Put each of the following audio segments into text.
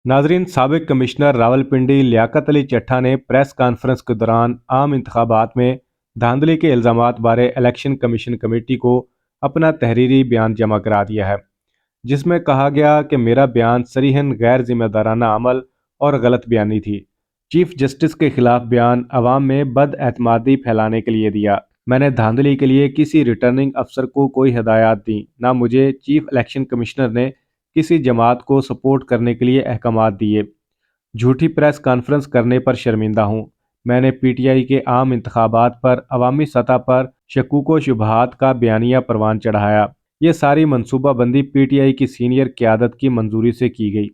नाजरीन, साबिक कमिश्नर रावलपिंडी लियाकत अली चट्ठा ने प्रेस कॉन्फ्रेंस के दौरान आम इंतखाबात में धांधली के इल्ज़ामात बारे इलेक्शन कमीशन कमेटी को अपना तहरीरी बयान जमा करा दिया है, जिसमें कहा गया कि मेरा बयान सरीहन गैर जिम्मेदाराना अमल और गलत बयानी थी। चीफ जस्टिस के खिलाफ बयान अवाम में बदएतमादी फैलाने के लिए दिया। मैंने धांधली के लिए किसी रिटर्निंग अफसर को कोई हिदायत दी, ना मुझे चीफ इलेक्शन कमिश्नर ने किसी जमात को सपोर्ट करने के लिए अहकामात दिए। झूठी प्रेस कॉन्फ्रेंस करने पर शर्मिंदा हूँ। मैंने पीटीआई के आम इंतखाबात पर अवामी सतह पर शकूक व शुबहात का बयानिया परवान चढ़ाया। ये सारी मनसूबाबंदी पीटीआई की सीनियर क़यादत की मंजूरी से की गई।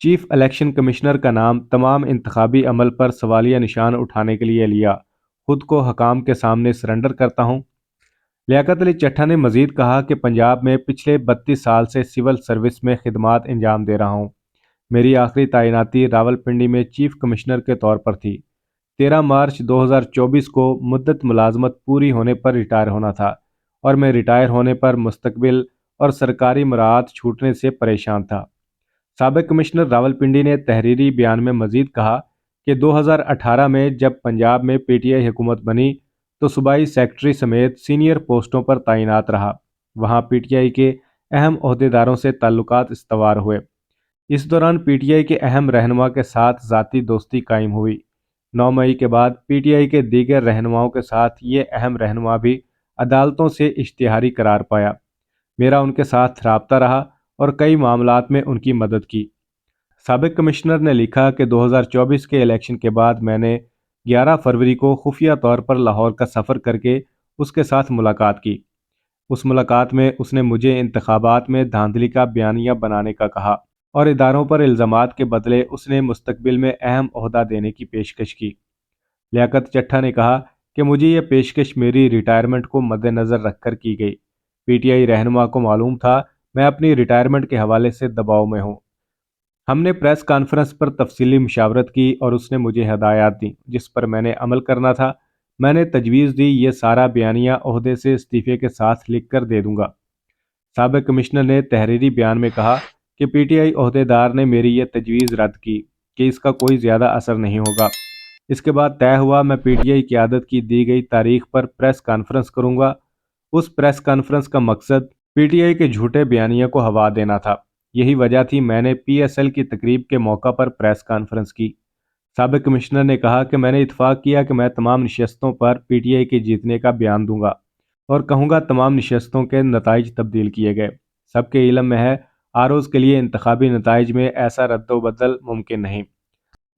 चीफ इलेक्शन कमिश्नर का नाम तमाम इंतखाबी अमल पर सवालिया निशान उठाने के लिए लिया। खुद को हकाम के सामने सरेंडर करता हूँ। लियाकत अली चट्ठा ने मजीद कहा कि पंजाब में पिछले 32 साल से सिविल सर्विस में खिदमात अंजाम दे रहा हूँ। मेरी आखिरी तैनाती रावलपिंडी में चीफ कमिश्नर के तौर पर थी। 13 मार्च 2024 को मुद्दत मुलाजमत पूरी होने पर रिटायर होना था और मैं रिटायर होने पर मुस्तकबिल और सरकारी मुराद छूटने से परेशान था। साबिक कमिश्नर रावलपिंडी ने तहरीरी बयान में मजीद कहा कि 2018 में जब पंजाब में पीटीआई हुकूमत बनी तो सूबाई सेक्रेटरी समेत सीनियर पोस्टों पर तैनात रहा। वहां पीटीआई के अहम ओहदेदारों से ताल्लुकात इस्तवार हुए। इस दौरान पीटीआई के अहम रहनुमा के साथ ज़ाती दोस्ती कायम हुई। 9 मई के बाद पीटीआई के दीगर रहनुमाओं के साथ ये अहम रहनुमा भी अदालतों से इश्तिहारी करार पाया। मेरा उनके साथ राबता रहा और कई मामलात में उनकी मदद की। साबिक कमिश्नर ने लिखा कि 2024 के इलेक्शन के बाद मैंने 11 फरवरी को खुफिया तौर पर लाहौर का सफ़र करके उसके साथ मुलाकात की। उस मुलाकात में उसने मुझे इंतखाबात में धांधली का बयानिया बनाने का कहा और इदारों पर इल्ज़ामात के बदले उसने मुस्तकबिल में अहम ओहदा देने की पेशकश की। लियाकत चट्ठा ने कहा कि मुझे यह पेशकश मेरी रिटायरमेंट को मद्देनज़र रखकर की गई। पीटीआई रहनुमा को मालूम था मैं अपनी रिटायरमेंट के हवाले से दबाव में हूँ। हमने प्रेस कॉन्फ्रेंस पर तफसीली मुशावरत की और उसने मुझे हदायत दी जिस पर मैंने अमल करना था। मैंने तजवीज़ दी ये सारा बयानिया ओहदे से इस्तीफ़े के साथ लिख कर दे दूंगा। साबिक कमिश्नर ने तहरीरी बयान में कहा कि पीटीआई ओहदेदार ने मेरी यह तजवीज़ रद्द की कि इसका कोई ज़्यादा असर नहीं होगा। इसके बाद तय हुआ मैं पीटीआई क़यादत की दी गई तारीख पर प्रेस कॉन्फ्रेंस करूंगा। उस प्रेस कॉन्फ्रेंस का मकसद पीटीआई के झूठे बयानिया को हवा देना था। यही वजह थी मैंने पीएसएल की तकरीब के मौका पर प्रेस कॉन्फ्रेंस की। साबिक कमिश्नर ने कहा कि मैंने इत्फाक किया कि मैं तमाम नशस्तों पर पीटीआई के जीतने का बयान दूंगा और कहूँगा तमाम नशस्तों के नताइज तब्दील किए गए। सबके इल्म में है आरोज़ के लिए इंतखाबी नताइज में ऐसा रद्दोबदल मुमकिन नहीं।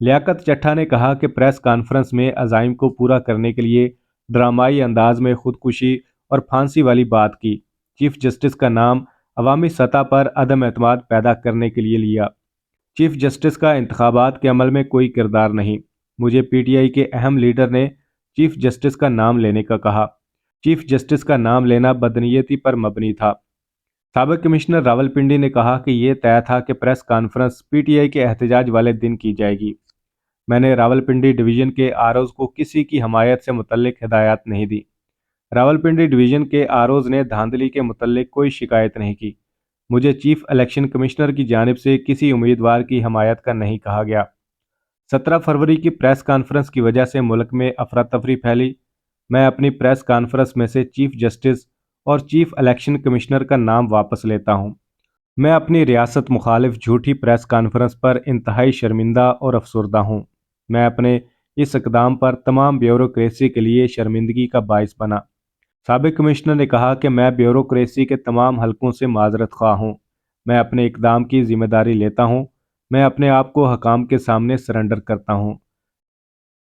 लियाकत चट्ठा ने कहा कि प्रेस कॉन्फ्रेंस में अज़ाइम को पूरा करने के लिए ड्रामाई अंदाज में खुदकुशी और फांसी वाली बात की। चीफ जस्टिस का नाम अवामी सतह पर अदम एतमाद पैदा करने के लिए लिया। चीफ जस्टिस का इंतखाबात के अमल में कोई किरदार नहीं। मुझे पीटीआई के अहम लीडर ने चीफ जस्टिस का नाम लेने का कहा। चीफ जस्टिस का नाम लेना बदनीयती पर मबनी था। साबिक कमिश्नर रावलपिंडी ने कहा कि यह तय था कि प्रेस कॉन्फ्रेंस पीटीआई के एहतजाज वाले दिन की जाएगी। मैंने रावलपिंडी डिवीज़न के आरओज़ को किसी की हमायत से मुतल्लिक हिदायत नहीं दी। रावलपिंडी डिवीज़न के आरओज़ ने धांधली के मुतल्लिक कोई शिकायत नहीं की। मुझे चीफ इलेक्शन कमिश्नर की जानिब से किसी उम्मीदवार की हमायत का नहीं कहा गया। 17 फरवरी की प्रेस कॉन्फ्रेंस की वजह से मुल्क में अफरा तफरी फैली। मैं अपनी प्रेस कॉन्फ्रेंस में से चीफ जस्टिस और चीफ इलेक्शन कमिश्नर का नाम वापस लेता हूँ। मैं अपनी रियासत मुखालिफ झूठी प्रेस कॉन्फ्रेंस पर इंतहाई शर्मिंदा और अफसरदा हूँ। मैं अपने इस इकदाम पर तमाम ब्यूरोक्रेसी के लिए शर्मिंदगी का बाइस बना। साबिक कमिश्नर ने कहा कि मैं ब्यूरोक्रेसी के तमाम हलकों से माजरत ख्वाह हूँ। मैं अपने इकदाम की जिम्मेदारी लेता हूँ। मैं अपने आप को हकाम के सामने सरेंडर करता हूँ।